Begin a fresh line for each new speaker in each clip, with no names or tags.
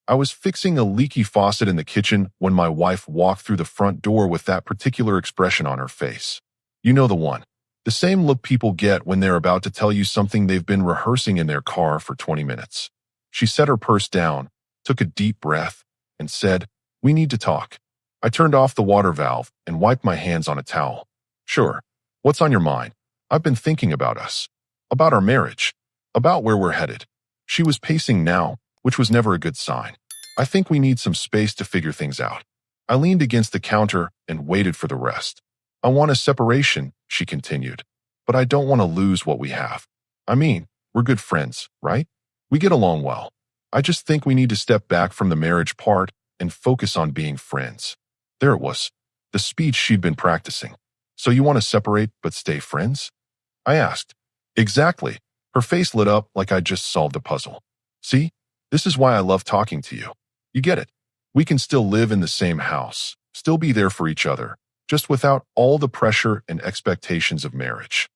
I was fixing a leaky faucet in the kitchen when my wife walked through the front door with that particular expression on her face. You know the one. The same look people get when they're about to tell you something they've been rehearsing in their car for 20 minutes. She set her purse down, took a deep breath, and said, "We need to talk." I turned off the water valve and wiped my hands on a towel. "Sure. What's on your mind?" "I've been thinking about us. About our marriage. About where we're headed." She was pacing now, which was never a good sign. "I think we need some space to figure things out." I leaned against the counter and waited for the rest. "I want a separation," she continued, "but I don't want to lose what we have. I mean, we're good friends, right? We get along well. I just think we need to step back from the marriage part and focus on being friends." There it was, the speech she'd been practicing. "So you want to separate but stay friends?" I asked. "Exactly." Her face lit up like I'd just solved a puzzle. "See, this is why I love talking to you. You get it. We can still live in the same house, still be there for each other, just without all the pressure and expectations of marriage."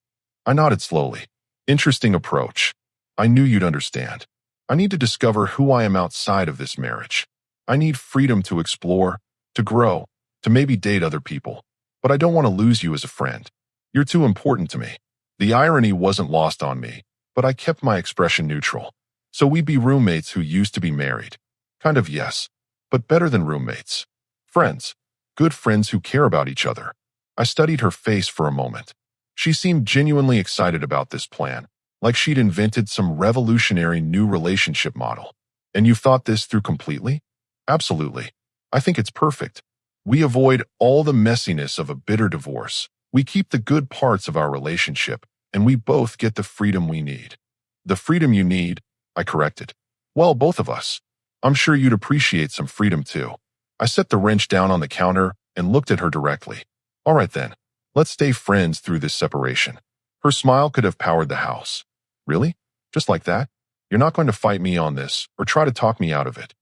I nodded slowly. "Interesting approach. I knew you'd understand. I need to discover who I am outside of this marriage. I need freedom to explore, to grow, to maybe date other people. But I don't want to lose you as a friend. You're too important to me." The irony wasn't lost on me, but I kept my expression neutral. "So we'd be roommates who used to be married." "Kind of, yes. But better than roommates. Friends. Good friends who care about each other." I studied her face for a moment. She seemed genuinely excited about this plan, like she'd invented some revolutionary new relationship model. "And you've thought this through completely?" "Absolutely. I think it's perfect. We avoid all the messiness of a bitter divorce. We keep the good parts of our relationship, and we both get the freedom we need." "The freedom you need," I corrected. "Well, both of us. I'm sure you'd appreciate some freedom too." I set the wrench down on the counter and looked at her directly. "All right then, let's stay friends through this separation." Her smile could have powered the house. "Really? Just like that? You're not going to fight me on this or try to talk me out of it?"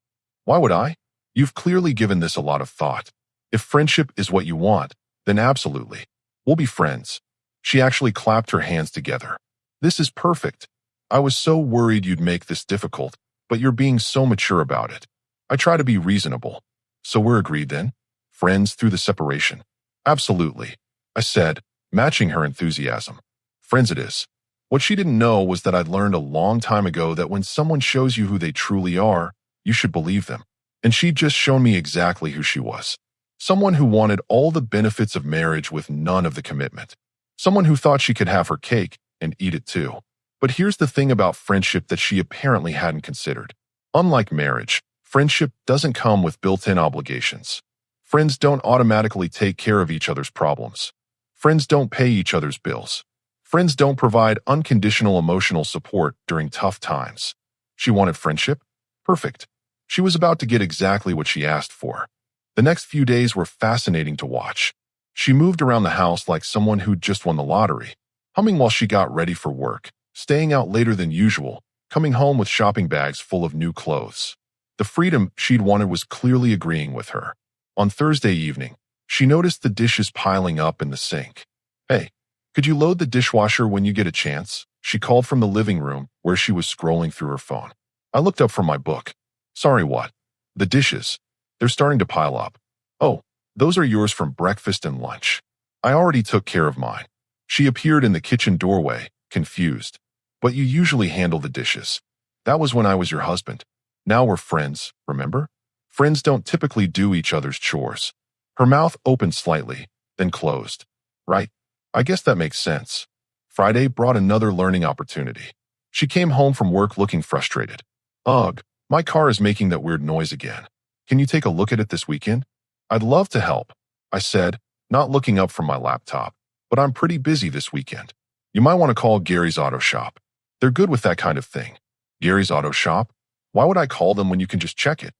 "Why would I? You've clearly given this a lot of thought. If friendship is what you want, then absolutely. We'll be friends." She actually clapped her hands together. "This is perfect. I was so worried you'd make this difficult, but you're being so mature about it." I try to be reasonable. "So we're agreed then? Friends through the separation?" "Absolutely," I said, matching her enthusiasm. "Friends it is." What she didn't know was that I'd learned a long time ago that when someone shows you who they truly are, you should believe them. And she'd just shown me exactly who she was. Someone who wanted all the benefits of marriage with none of the commitment. Someone who thought she could have her cake and eat it too. But here's the thing about friendship that she apparently hadn't considered. Unlike marriage, friendship doesn't come with built-in obligations. Friends don't automatically take care of each other's problems. Friends don't pay each other's bills. Friends don't provide unconditional emotional support during tough times. She wanted friendship? Perfect. She was about to get exactly what she asked for. The next few days were fascinating to watch. She moved around the house like someone who'd just won the lottery, humming while she got ready for work, staying out later than usual, coming home with shopping bags full of new clothes. The freedom she'd wanted was clearly agreeing with her. On Thursday evening, she noticed the dishes piling up in the sink. "Hey, could you load the dishwasher when you get a chance?" She called from the living room where she was scrolling through her phone. I looked up from my book. "Sorry, what?" "The dishes. They're starting to pile up." "Oh, those are yours from breakfast and lunch. I already took care of mine." She appeared in the kitchen doorway, confused. "But you usually handle the dishes." "That was when I was your husband. Now we're friends, remember? Friends don't typically do each other's chores." Her mouth opened slightly, then closed. "Right. I guess that makes sense." Friday brought another learning opportunity. She came home from work looking frustrated. "Ugh, my car is making that weird noise again. Can you take a look at it this weekend?" "I'd love to help," I said, not looking up from my laptop. "But I'm pretty busy this weekend. You might want to call Gary's Auto Shop. They're good with that kind of thing." "Gary's Auto Shop? Why would I call them when you can just check it?"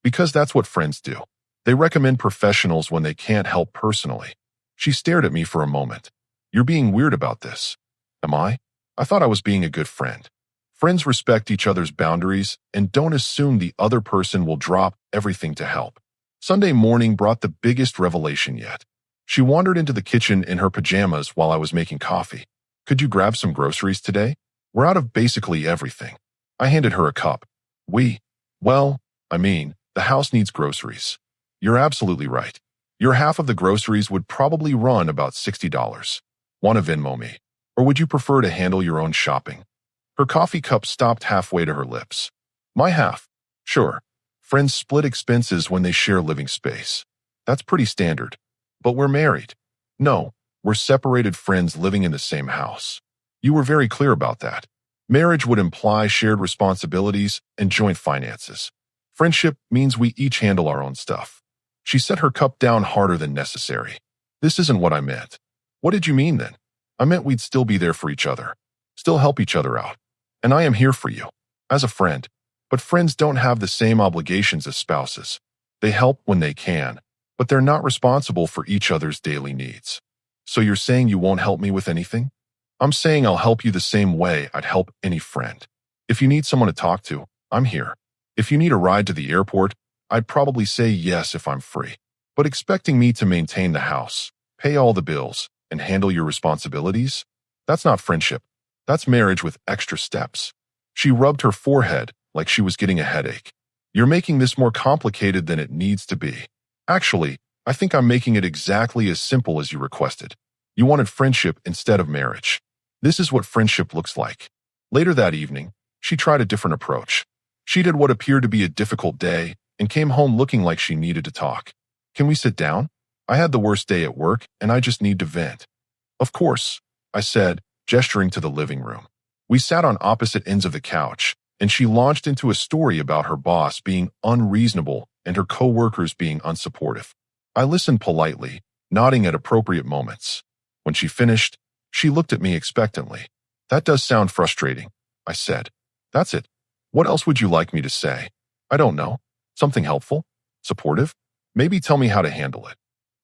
"Because that's what friends do. They recommend professionals when they can't help personally." She stared at me for a moment. "You're being weird about this." "Am I? I thought I was being a good friend." Friends respect each other's boundaries and don't assume the other person will drop everything to help. Sunday morning brought the biggest revelation yet. She wandered into the kitchen in her pajamas while I was making coffee. "Could you grab some groceries today? We're out of basically everything." I handed her a cup. Well, I mean, the house needs groceries. You're absolutely right. Your half of the groceries would probably run about $60. Want to Venmo me? Or would you prefer to handle your own shopping? Her coffee cup stopped halfway to her lips. My half. Sure. Friends split expenses when they share living space. That's pretty standard. But we're married. No, we're separated friends living in the same house. You were very clear about that. Marriage would imply shared responsibilities and joint finances. Friendship means we each handle our own stuff. She set her cup down harder than necessary. This isn't what I meant. What did you mean then? I meant we'd still be there for each other. Still help each other out. And I am here for you. As a friend. But friends don't have the same obligations as spouses. They help when they can, but they're not responsible for each other's daily needs. So you're saying you won't help me with anything? I'm saying I'll help you the same way I'd help any friend. If you need someone to talk to, I'm here. If you need a ride to the airport, I'd probably say yes if I'm free. But expecting me to maintain the house, pay all the bills, and handle your responsibilities? That's not friendship. That's marriage with extra steps. She rubbed her forehead like she was getting a headache. You're making this more complicated than it needs to be. Actually, I think I'm making it exactly as simple as you requested. You wanted friendship instead of marriage. This is what friendship looks like. Later that evening, she tried a different approach. She did what appeared to be a difficult day and came home looking like she needed to talk. Can we sit down? I had the worst day at work and I just need to vent. Of course, I said, gesturing to the living room. We sat on opposite ends of the couch, and she launched into a story about her boss being unreasonable and her coworkers being unsupportive. I listened politely, nodding at appropriate moments. When she finished, she looked at me expectantly. That does sound frustrating, I said. That's it. What else would you like me to say? I don't know. Something helpful? Supportive? Maybe tell me how to handle it.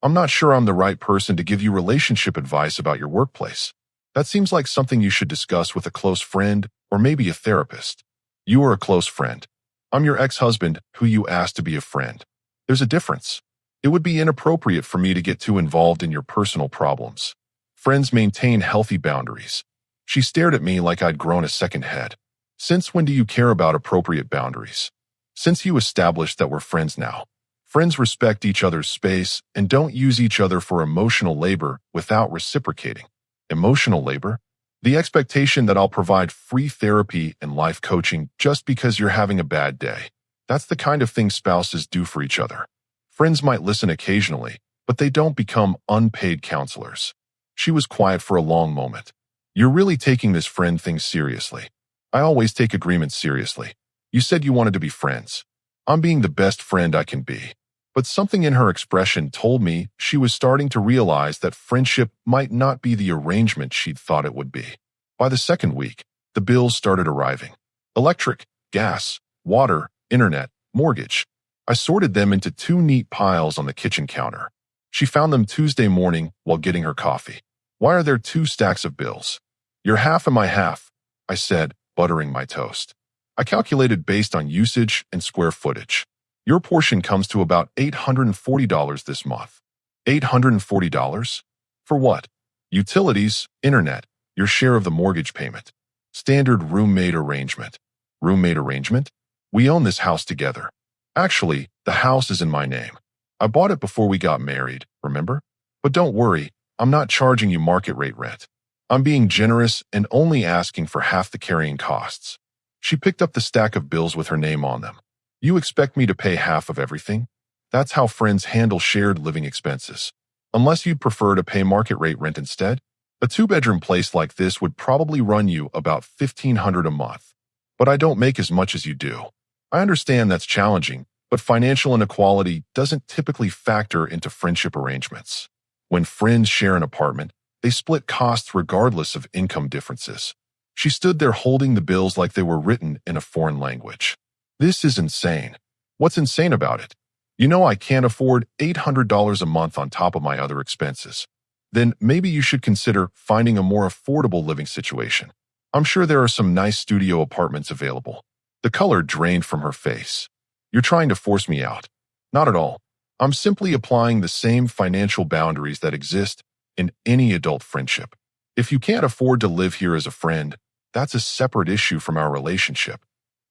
I'm not sure I'm the right person to give you relationship advice about your workplace. That seems like something you should discuss with a close friend or maybe a therapist. You are a close friend. I'm your ex-husband who you asked to be a friend. There's a difference. It would be inappropriate for me to get too involved in your personal problems. Friends maintain healthy boundaries. She stared at me like I'd grown a second head. Since when do you care about appropriate boundaries? Since you established that we're friends now. Friends respect each other's space and don't use each other for emotional labor without reciprocating. Emotional labor? The expectation that I'll provide free therapy and life coaching just because you're having a bad day. That's the kind of thing spouses do for each other. Friends might listen occasionally, but they don't become unpaid counselors. She was quiet for a long moment. You're really taking this friend thing seriously. I always take agreements seriously. You said you wanted to be friends. I'm being the best friend I can be. But something in her expression told me she was starting to realize that friendship might not be the arrangement she'd thought it would be. By the second week, the bills started arriving. Electric, gas, water, internet, mortgage. I sorted them into two neat piles on the kitchen counter. She found them Tuesday morning while getting her coffee. Why are there two stacks of bills? Your half and my half, I said, buttering my toast. I calculated based on usage and square footage. Your portion comes to about $840 this month. $840? For what? Utilities, internet, your share of the mortgage payment. Standard roommate arrangement. Roommate arrangement? We own this house together. Actually, the house is in my name. I bought it before we got married, remember? But don't worry, I'm not charging you market rate rent. I'm being generous and only asking for half the carrying costs. She picked up the stack of bills with her name on them. You expect me to pay half of everything? That's how friends handle shared living expenses. Unless you'd prefer to pay market rate rent instead, a two-bedroom place like this would probably run you about $1,500 a month. But I don't make as much as you do. I understand that's challenging, but financial inequality doesn't typically factor into friendship arrangements. When friends share an apartment, they split costs regardless of income differences. She stood there holding the bills like they were written in a foreign language. This is insane. What's insane about it? You know I can't afford $800 a month on top of my other expenses. Then maybe you should consider finding a more affordable living situation. I'm sure there are some nice studio apartments available. The color drained from her face. You're trying to force me out. Not at all. I'm simply applying the same financial boundaries that exist in any adult friendship. If you can't afford to live here as a friend, that's a separate issue from our relationship.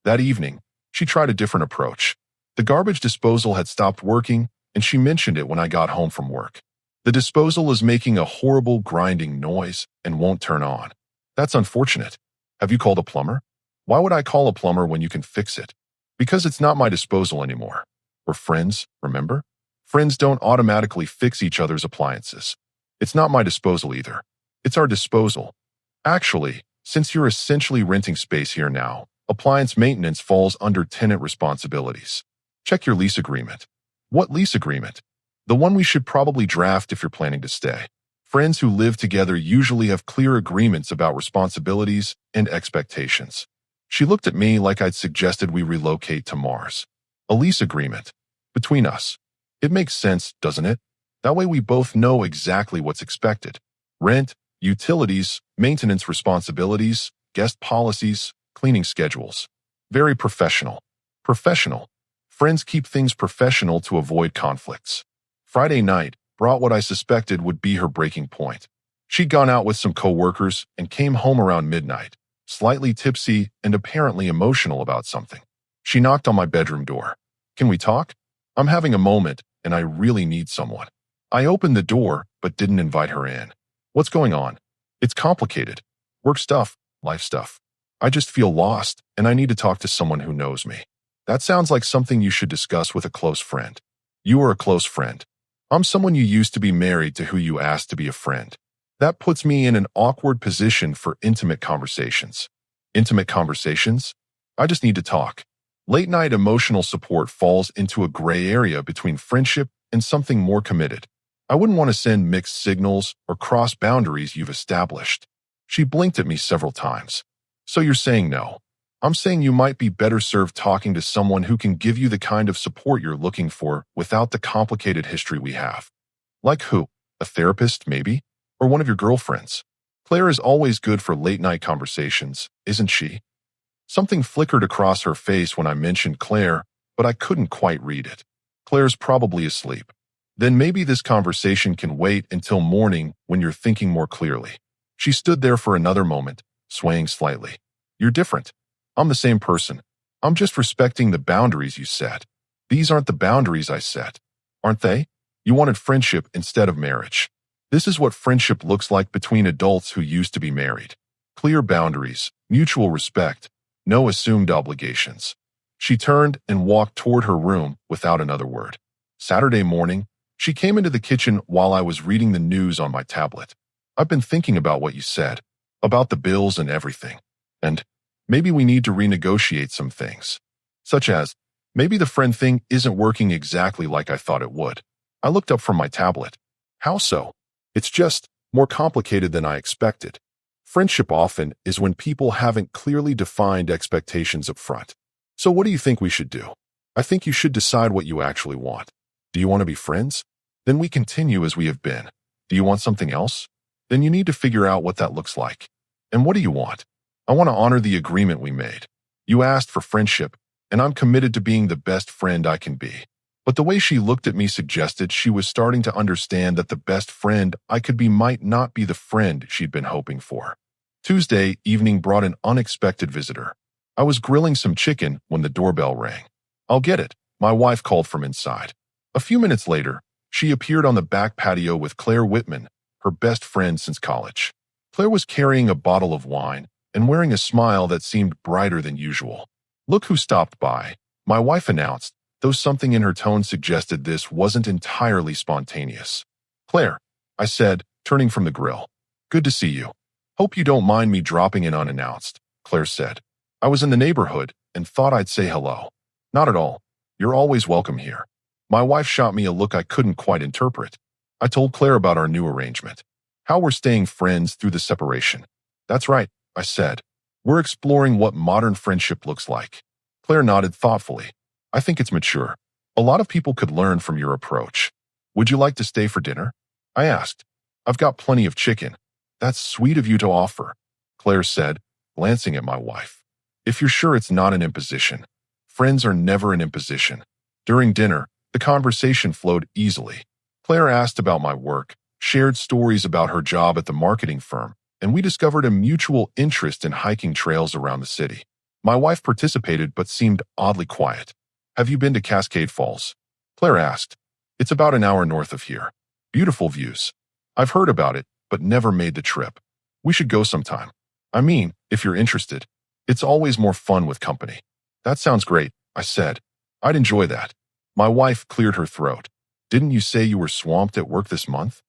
That evening, she tried a different approach. The garbage disposal had stopped working, and she mentioned it when I got home from work. The disposal is making a horrible grinding noise and won't turn on. That's unfortunate. Have you called a plumber? Why would I call a plumber when you can fix it? Because it's not my disposal anymore. We're friends, remember? Friends don't automatically fix each other's appliances. It's not my disposal either. It's our disposal. Actually, since you're essentially renting space here now, appliance maintenance falls under tenant responsibilities. Check your lease agreement. What lease agreement? The one we should probably draft if you're planning to stay. Friends who live together usually have clear agreements about responsibilities and expectations. She looked at me like I'd suggested we relocate to Mars. A lease agreement. Between us. It makes sense, doesn't it? That way we both know exactly what's expected. Rent, utilities, maintenance responsibilities, guest policies, cleaning schedules. Very professional. Professional. Friends keep things professional to avoid conflicts. Friday night brought what I suspected would be her breaking point. She'd gone out with some coworkers and came home around midnight, slightly tipsy and apparently emotional about something. She knocked on my bedroom door. Can we talk? I'm having a moment and I really need someone. I opened the door but didn't invite her in. What's going on? It's complicated. Work stuff, life stuff. I just feel lost and I need to talk to someone who knows me. That sounds like something you should discuss with a close friend. You are a close friend. I'm someone you used to be married to who you asked to be a friend. That puts me in an awkward position for intimate conversations. Intimate conversations? I just need to talk. Late-night emotional support falls into a gray area between friendship and something more committed. I wouldn't want to send mixed signals or cross boundaries you've established. She blinked at me several times. So you're saying no. I'm saying you might be better served talking to someone who can give you the kind of support you're looking for without the complicated history we have. Like who? A therapist, maybe? Or one of your girlfriends? Claire is always good for late-night conversations, isn't she? Something flickered across her face when I mentioned Claire, but I couldn't quite read it. Claire's probably asleep. Then maybe this conversation can wait until morning when you're thinking more clearly. She stood there for another moment, swaying slightly. You're different. I'm the same person. I'm just respecting the boundaries you set. These aren't the boundaries I set. Aren't they? You wanted friendship instead of marriage. This is what friendship looks like between adults who used to be married. Clear boundaries, mutual respect, no assumed obligations. She turned and walked toward her room without another word. Saturday morning, she came into the kitchen while I was reading the news on my tablet. I've been thinking about what you said, about the bills and everything. And maybe we need to renegotiate some things. Such as, maybe the friend thing isn't working exactly like I thought it would. I looked up from my tablet. How so? It's just more complicated than I expected. Friendship often is when people haven't clearly defined expectations up front. So what do you think we should do? I think you should decide what you actually want. Do you want to be friends? Then we continue as we have been. Do you want something else? Then you need to figure out what that looks like. And what do you want? I want to honor the agreement we made. You asked for friendship, and I'm committed to being the best friend I can be. But the way she looked at me suggested she was starting to understand that the best friend I could be might not be the friend she'd been hoping for. Tuesday evening brought an unexpected visitor. I was grilling some chicken when the doorbell rang. I'll get it, my wife called from inside. A few minutes later, she appeared on the back patio with Claire Whitman, her best friend since college. Claire was carrying a bottle of wine and wearing a smile that seemed brighter than usual. Look who stopped by, my wife announced, though something in her tone suggested this wasn't entirely spontaneous. Claire, I said, turning from the grill. Good to see you. Hope you don't mind me dropping in unannounced, Claire said. I was in the neighborhood and thought I'd say hello. Not at all. You're always welcome here. My wife shot me a look I couldn't quite interpret. I told Claire about our new arrangement. How we're staying friends through the separation. That's right, I said. We're exploring what modern friendship looks like. Claire nodded thoughtfully. I think it's mature. A lot of people could learn from your approach. Would you like to stay for dinner? I asked. I've got plenty of chicken. That's sweet of you to offer, Claire said, glancing at my wife. If you're sure it's not an imposition. Friends are never an imposition. During dinner, the conversation flowed easily. Claire asked about my work, shared stories about her job at the marketing firm, and we discovered a mutual interest in hiking trails around the city. My wife participated but seemed oddly quiet. Have you been to Cascade Falls? Claire asked. It's about an hour north of here. Beautiful views. I've heard about it, but never made the trip. We should go sometime. I mean, if you're interested. It's always more fun with company. That sounds great, I said. I'd enjoy that. My wife cleared her throat. Didn't you say you were swamped at work this month?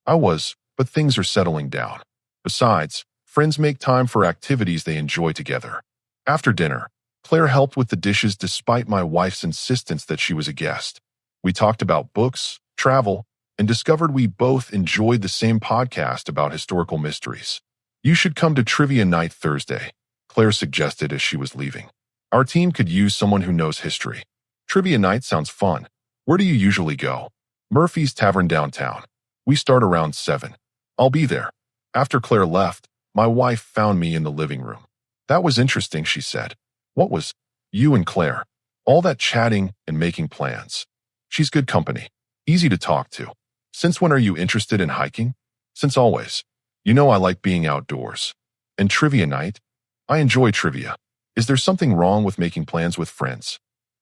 I was, but things are settling down. Besides, friends make time for activities they enjoy together. After dinner, Claire helped with the dishes despite my wife's insistence that she was a guest. We talked about books, travel, and discovered we both enjoyed the same podcast about historical mysteries. You should come to Trivia Night Thursday, Claire suggested as she was leaving. Our team could use someone who knows history. Trivia night sounds fun. Where do you usually go? Murphy's Tavern downtown. We start around 7. I'll be there. After Claire left, my wife found me in the living room. That was interesting, she said. What was? You and Claire. All that chatting and making plans. She's good company. Easy to talk to. Since when are you interested in hiking? Since always. You know I like being outdoors. And trivia night? I enjoy trivia. Is there something wrong with making plans with friends?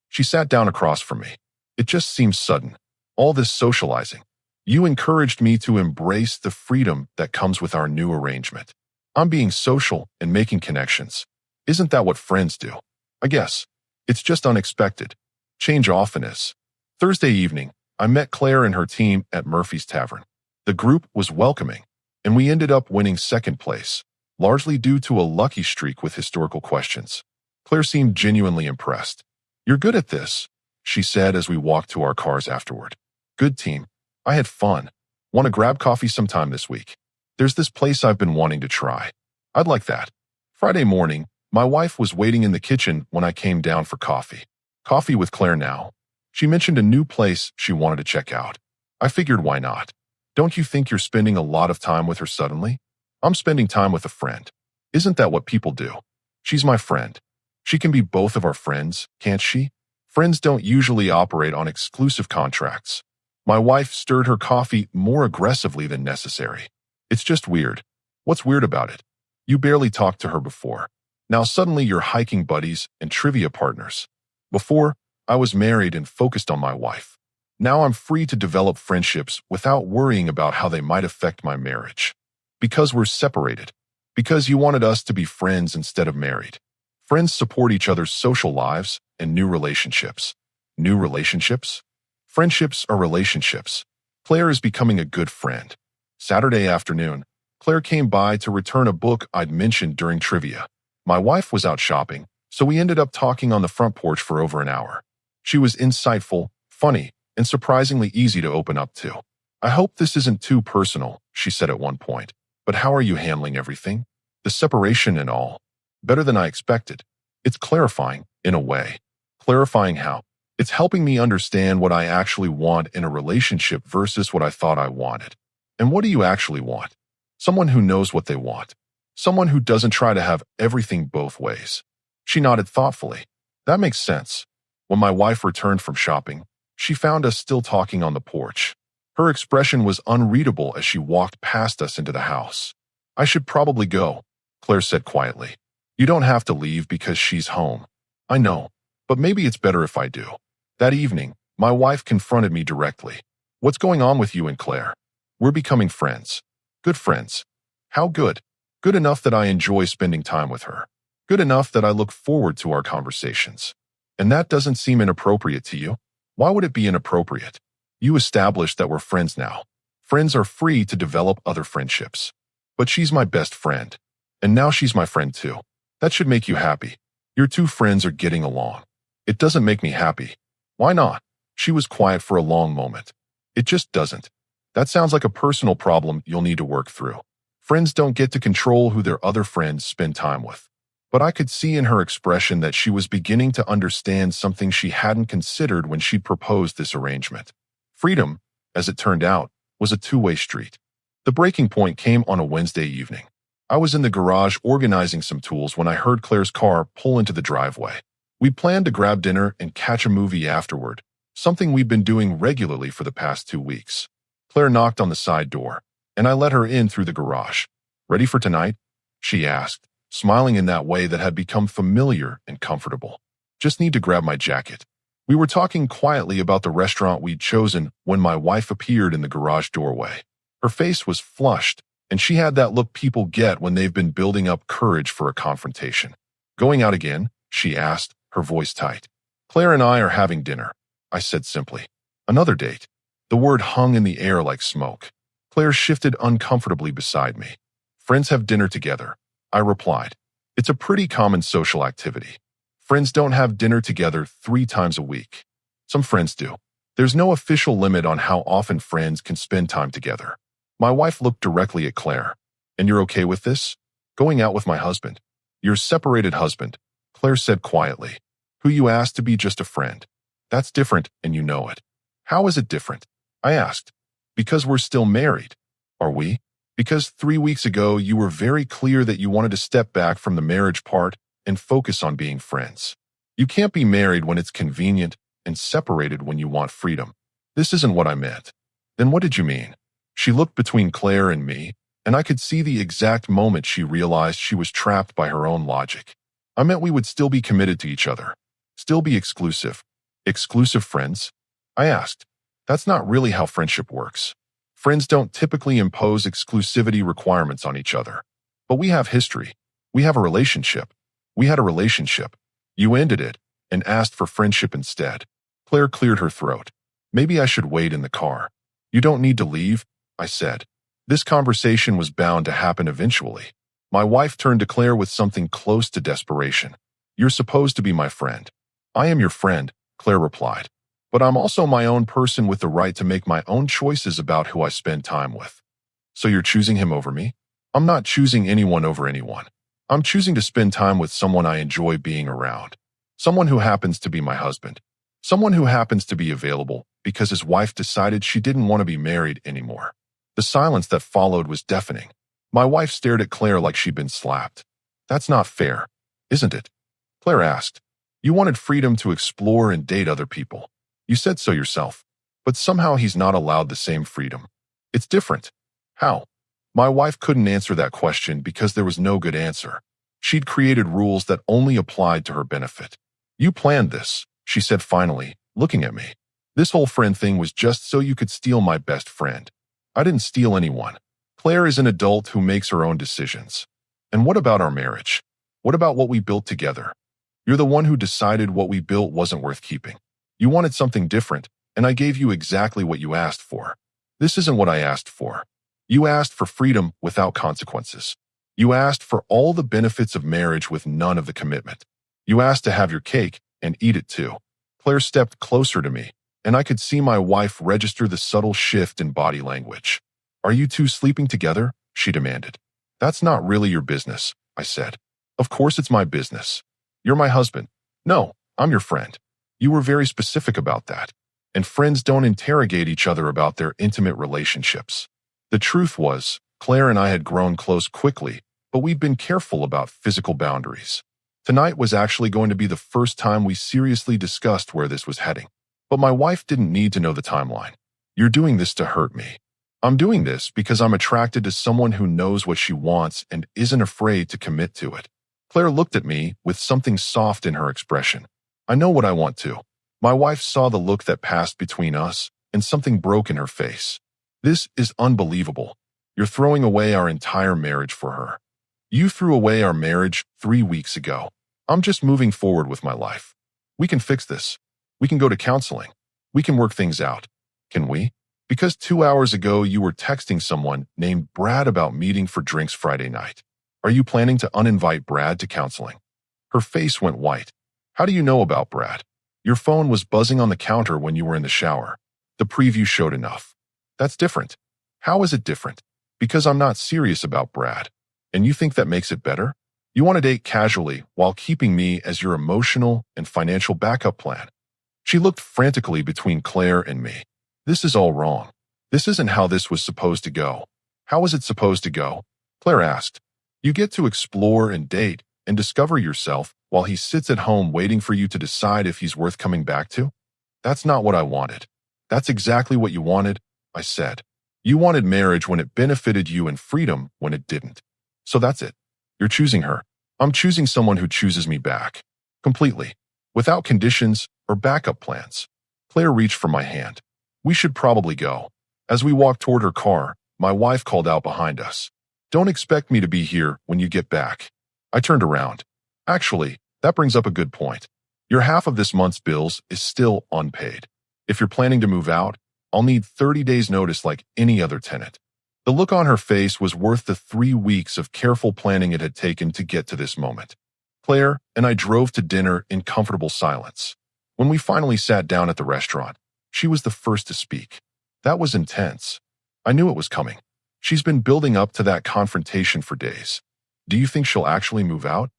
She sat down across from me. It just seems sudden. All this socializing. You encouraged me to embrace the freedom that comes with our new arrangement. I'm being social and making connections. Isn't that what friends do? I guess. It's just unexpected. Change often is. Thursday evening, I met Claire and her team at Murphy's Tavern. The group was welcoming, and we ended up winning second place, largely due to a lucky streak with historical questions. Claire seemed genuinely impressed. You're good at this, she said as we walked to our cars afterward. Good team. I had fun. Want to grab coffee sometime this week? There's this place I've been wanting to try. I'd like that. Friday morning, my wife was waiting in the kitchen when I came down for coffee. Coffee with Claire now. She mentioned a new place she wanted to check out. I figured why not? Don't you think you're spending a lot of time with her suddenly? I'm spending time with a friend. Isn't that what people do? She's my friend. She can be both of our friends, can't she? Friends don't usually operate on exclusive contracts. My wife stirred her coffee more aggressively than necessary. It's just weird. What's weird about it? You barely talked to her before. Now suddenly you're hiking buddies and trivia partners. Before, I was married and focused on my wife. Now I'm free to develop friendships without worrying about how they might affect my marriage. Because we're separated. Because you wanted us to be friends instead of married. Friends support each other's social lives and new relationships. New relationships? Friendships are relationships. Claire is becoming a good friend. Saturday afternoon, Claire came by to return a book I'd mentioned during trivia. My wife was out shopping, so we ended up talking on the front porch for over an hour. She was insightful, funny, and surprisingly easy to open up to. I hope this isn't too personal, she said at one point. But how are you handling everything? The separation and all. Better than I expected. It's clarifying, in a way. Clarifying how? It's helping me understand what I actually want in a relationship versus what I thought I wanted. And what do you actually want? Someone who knows what they want. Someone who doesn't try to have everything both ways. She nodded thoughtfully. That makes sense. When my wife returned from shopping, she found us still talking on the porch. Her expression was unreadable as she walked past us into the house. I should probably go, Claire said quietly. You don't have to leave because she's home. I know, but maybe it's better if I do. That evening, my wife confronted me directly. What's going on with you and Claire? We're becoming friends. Good friends. How good? Good enough that I enjoy spending time with her. Good enough that I look forward to our conversations. And that doesn't seem inappropriate to you? Why would it be inappropriate? You established that we're friends now. Friends are free to develop other friendships. But she's my best friend. And now she's my friend too. That should make you happy. Your two friends are getting along. It doesn't make me happy. Why not? She was quiet for a long moment. It just doesn't. That sounds like a personal problem you'll need to work through. Friends don't get to control who their other friends spend time with. But I could see in her expression that she was beginning to understand something she hadn't considered when she proposed this arrangement. Freedom, as it turned out, was a two-way street. The breaking point came on a Wednesday evening. I was in the garage organizing some tools when I heard Claire's car pull into the driveway. We planned to grab dinner and catch a movie afterward, something we'd been doing regularly for the past 2 weeks. Claire knocked on the side door, and I let her in through the garage. Ready for tonight? She asked, smiling in that way that had become familiar and comfortable. Just need to grab my jacket. We were talking quietly about the restaurant we'd chosen when my wife appeared in the garage doorway. Her face was flushed, and she had that look people get when they've been building up courage for a confrontation. "Going out again?" she asked, her voice tight. "Claire and I are having dinner," I said simply. "Another date." The word hung in the air like smoke. Claire shifted uncomfortably beside me. "Friends have dinner together," I replied. "It's a pretty common social activity. Friends don't have dinner together 3 times a week. Some friends do. There's no official limit on how often friends can spend time together." My wife looked directly at Claire. "And you're okay with this? Going out with my husband?" "Your separated husband," Claire said quietly, "who you asked to be just a friend. That's different, and you know it." "How is it different?" I asked. "Because we're still married." "Are we?" "Because 3 weeks ago you were very clear that you wanted to step back from the marriage part and focus on being friends. You can't be married when it's convenient and separated when you want freedom." "This isn't what I meant." "Then what did you mean?" She looked between Claire and me, and I could see the exact moment she realized she was trapped by her own logic. "I meant we would still be committed to each other. Still be exclusive." "Exclusive friends?" I asked. "That's not really how friendship works. Friends don't typically impose exclusivity requirements on each other. But we have history. We have a relationship. We had a relationship. You ended it and asked for friendship instead." Claire cleared her throat. "Maybe I should wait in the car." "You don't need to leave," I said. This conversation was bound to happen eventually. My wife turned to Claire with something close to desperation. "You're supposed to be my friend." "I am your friend," Claire replied. "But I'm also my own person with the right to make my own choices about who I spend time with." "So you're choosing him over me?" "I'm not choosing anyone over anyone. I'm choosing to spend time with someone I enjoy being around. Someone who happens to be my husband. Someone who happens to be available because his wife decided she didn't want to be married anymore." The silence that followed was deafening. My wife stared at Claire like she'd been slapped. "That's not fair, isn't it?" Claire asked. "You wanted freedom to explore and date other people. You said so yourself. But somehow he's not allowed the same freedom. It's different." "How?" My wife couldn't answer that question because there was no good answer. She'd created rules that only applied to her benefit. "You planned this," she said finally, looking at me. "This whole friend thing was just so you could steal my best friend." "I didn't steal anyone." Claire is an adult who makes her own decisions. "And what about our marriage? What about what we built together? You're the one who decided what we built wasn't worth keeping. You wanted something different, and I gave you exactly what you asked for." "This isn't what I asked for." "You asked for freedom without consequences. You asked for all the benefits of marriage with none of the commitment. You asked to have your cake and eat it too." Claire stepped closer to me, and I could see my wife register the subtle shift in body language. "Are you two sleeping together?" she demanded. "That's not really your business," I said. "Of course it's my business. You're my husband." "No, I'm your friend." "You were very specific about that. And friends don't interrogate each other about their intimate relationships." The truth was, Claire and I had grown close quickly, but we'd been careful about physical boundaries. Tonight was actually going to be the first time we seriously discussed where this was heading. But my wife didn't need to know the timeline. "You're doing this to hurt me." "I'm doing this because I'm attracted to someone who knows what she wants and isn't afraid to commit to it." Claire looked at me with something soft in her expression. "I know what I want to." My wife saw the look that passed between us, and something broke in her face. "This is unbelievable. You're throwing away our entire marriage for her. You threw away our marriage 3 weeks ago. I'm just moving forward with my life. We can fix this. We can go to counseling. We can work things out." "Can we?" "Because 2 hours ago you were texting someone named Brad about meeting for drinks Friday night. Are you planning to uninvite Brad to counseling?" Her face went white. "How do you know about Brad?" "Your phone was buzzing on the counter when you were in the shower. The preview showed enough." "That's different." "How is it different?" "Because I'm not serious about Brad. And you think that makes it better? You want to date casually while keeping me as your emotional and financial backup plan." She looked frantically between Claire and me. "This is all wrong. This isn't how this was supposed to go." "How is it supposed to go?" Claire asked. "You get to explore and date and discover yourself while he sits at home waiting for you to decide if he's worth coming back to." "That's not what I wanted." "That's exactly what you wanted," I said. "You wanted marriage when it benefited you and freedom when it didn't. So that's it. You're choosing her. I'm choosing someone who chooses me back. Completely. without conditions or backup plans. Claire reached for my hand. We should probably go. As we walked toward her car, my wife called out behind us. Don't expect me to be here when you get back. I turned around. Actually, that brings up a good point. Your half of this month's bills is still unpaid. If you're planning to move out, I'll need 30 days notice like any other tenant. The look on her face was worth the 3 weeks of careful planning it had taken to get to this moment. Claire and I drove to dinner in comfortable silence. When we finally sat down at the restaurant, she was the first to speak. That was intense. I knew it was coming. She's been building up to that confrontation for days. Do you think she'll actually move out?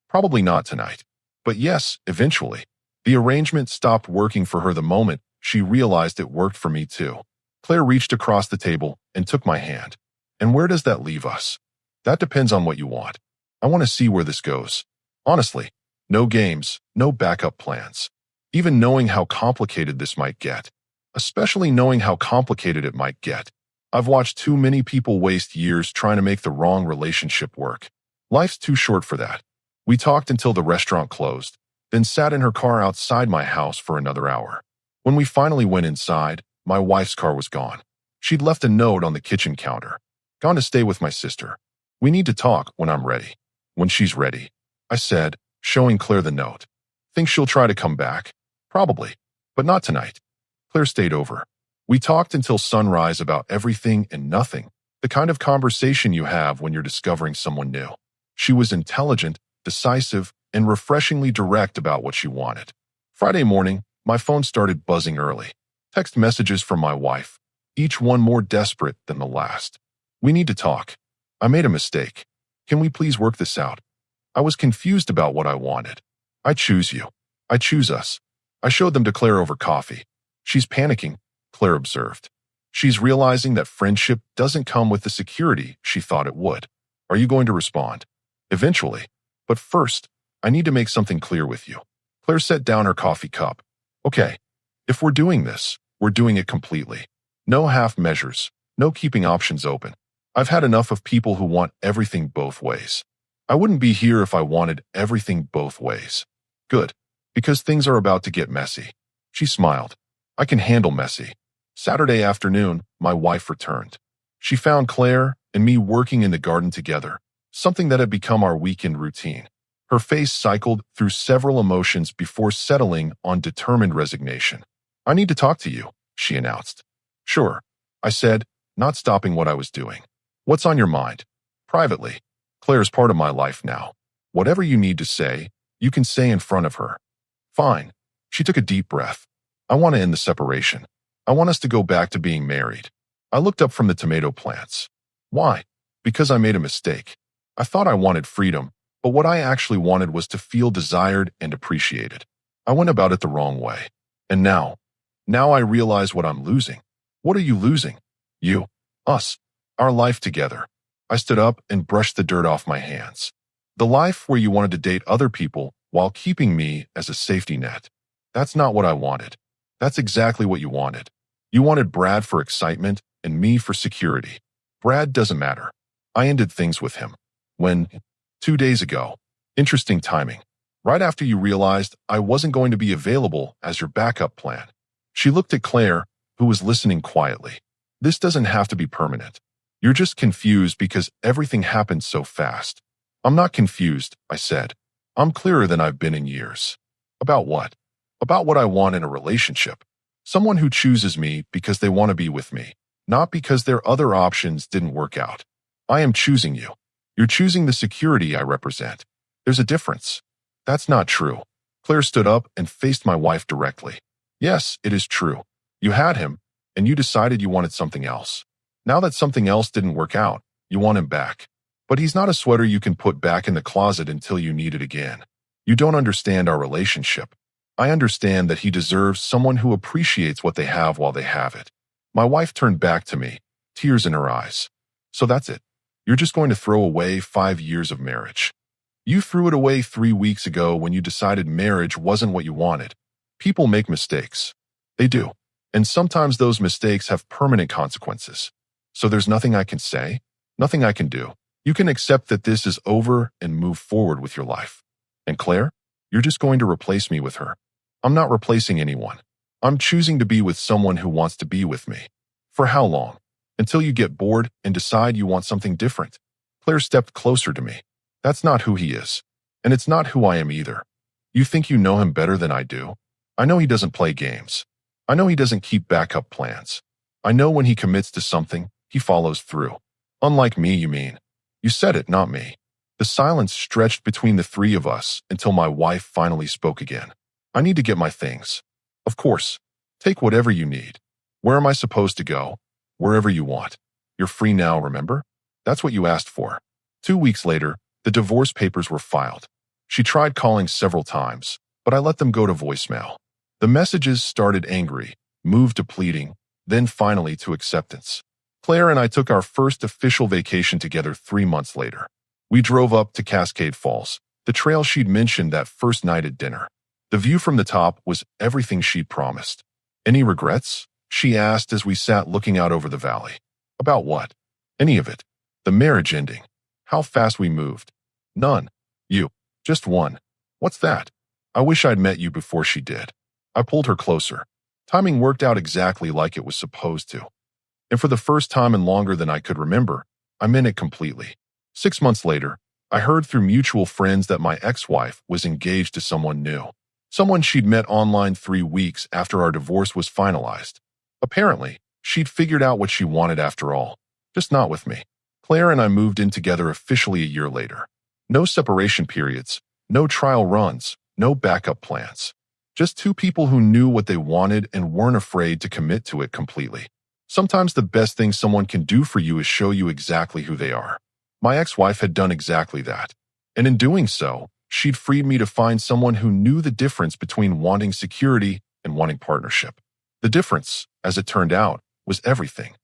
Probably not tonight. But yes, eventually. The arrangement stopped working for her the moment she realized it worked for me too. Claire reached across the table and took my hand. And where does that leave us? That depends on what you want. I want to see where this goes. Honestly, no games, no backup plans. Even knowing how complicated this might get. Especially knowing how complicated it might get. I've watched too many people waste years trying to make the wrong relationship work. Life's too short for that. We talked until the restaurant closed, then sat in her car outside my house for another hour. When we finally went inside, my wife's car was gone. She'd left a note on the kitchen counter. Gone to stay with my sister. We need to talk when I'm ready. When she's ready, I said, showing Claire the note. Think she'll try to come back? Probably, but not tonight. Claire stayed over. We talked until sunrise about everything and nothing, the kind of conversation you have when you're discovering someone new. She was intelligent, decisive, and refreshingly direct about what she wanted. Friday morning, my phone started buzzing early. Text messages from my wife, each one more desperate than the last. We need to talk. I made a mistake. Can we please work this out? I was confused about what I wanted. I choose you. I choose us. I showed them to Claire over coffee. She's panicking, Claire observed. She's realizing that friendship doesn't come with the security she thought it would. Are you going to respond? Eventually. But first, I need to make something clear with you. Claire set down her coffee cup. Okay, if we're doing this, we're doing it completely. No half measures, no keeping options open. I've had enough of people who want everything both ways. I wouldn't be here if I wanted everything both ways. Good, because things are about to get messy. She smiled. I can handle messy. Saturday afternoon, my wife returned. She found Claire and me working in the garden together, something that had become our weekend routine. Her face cycled through several emotions before settling on determined resignation. I need to talk to you, she announced. Sure, I said, not stopping what I was doing. What's on your mind? Privately. Claire's part of my life now. Whatever you need to say, you can say in front of her. Fine. She took a deep breath. I want to end the separation. I want us to go back to being married. I looked up from the tomato plants. Why? Because I made a mistake. I thought I wanted freedom, but what I actually wanted was to feel desired and appreciated. I went about it the wrong way. And now I realize what I'm losing. What are you losing? You, us, our life together. I stood up and brushed the dirt off my hands. The life where you wanted to date other people while keeping me as a safety net. That's not what I wanted. That's exactly what you wanted. You wanted Brad for excitement and me for security. Brad doesn't matter. I ended things with him. When? 2 days ago. Interesting timing. Right after you realized I wasn't going to be available as your backup plan. She looked at Claire, who was listening quietly. This doesn't have to be permanent. You're just confused because everything happened so fast. I'm not confused, I said. I'm clearer than I've been in years. About what? About what I want in a relationship. Someone who chooses me because they want to be with me, not because their other options didn't work out. I am choosing you. You're choosing the security I represent. There's a difference. That's not true. Claire stood up and faced my wife directly. Yes, it is true. You had him, and you decided you wanted something else. Now that something else didn't work out, you want him back. But he's not a sweater you can put back in the closet until you need it again. You don't understand our relationship. I understand that he deserves someone who appreciates what they have while they have it. My wife turned back to me, tears in her eyes. So that's it. You're just going to throw away 5 years of marriage. You threw it away 3 weeks ago when you decided marriage wasn't what you wanted. People make mistakes. They do. And sometimes those mistakes have permanent consequences. So there's nothing I can say, nothing I can do. You can accept that this is over and move forward with your life. And Claire, You're just going to replace me with her. I'm not replacing anyone. I'm choosing to be with someone who wants to be with me. For how long? Until you get bored and decide you want something different. Claire stepped closer to me. That's not who he is. And it's not who I am either. You think you know him better than I do? I know he doesn't play games. I know he doesn't keep backup plans. I know when he commits to something, he follows through. Unlike me, you mean. You said it, not me. The silence stretched between the three of us until my wife finally spoke again. I need to get my things. Of course. Take whatever you need. Where am I supposed to go? Wherever you want. You're free now, remember? That's what you asked for. 2 weeks later, the divorce papers were filed. She tried calling several times, but I let them go to voicemail. The messages started angry, moved to pleading, then finally to acceptance. Claire and I took our first official vacation together 3 months later. We drove up to Cascade Falls, the trail she'd mentioned that first night at dinner. The view from the top was everything she'd promised. Any regrets? She asked as we sat looking out over the valley. About what? Any of it. The marriage ending. How fast we moved. None. You. Just one. What's that? I wish I'd met you before she did. I pulled her closer. Timing worked out exactly like it was supposed to. And for the first time and longer than I could remember, I meant it completely. 6 months later, I heard through mutual friends that my ex-wife was engaged to someone new. Someone she'd met online 3 weeks after our divorce was finalized. Apparently, she'd figured out what she wanted after all. Just not with me. Claire and I moved in together officially a year later. No separation periods, no trial runs, no backup plans. Just two people who knew what they wanted and weren't afraid to commit to it completely. Sometimes the best thing someone can do for you is show you exactly who they are. My ex-wife had done exactly that. And in doing so, she'd freed me to find someone who knew the difference between wanting security and wanting partnership. The difference, as it turned out, was everything.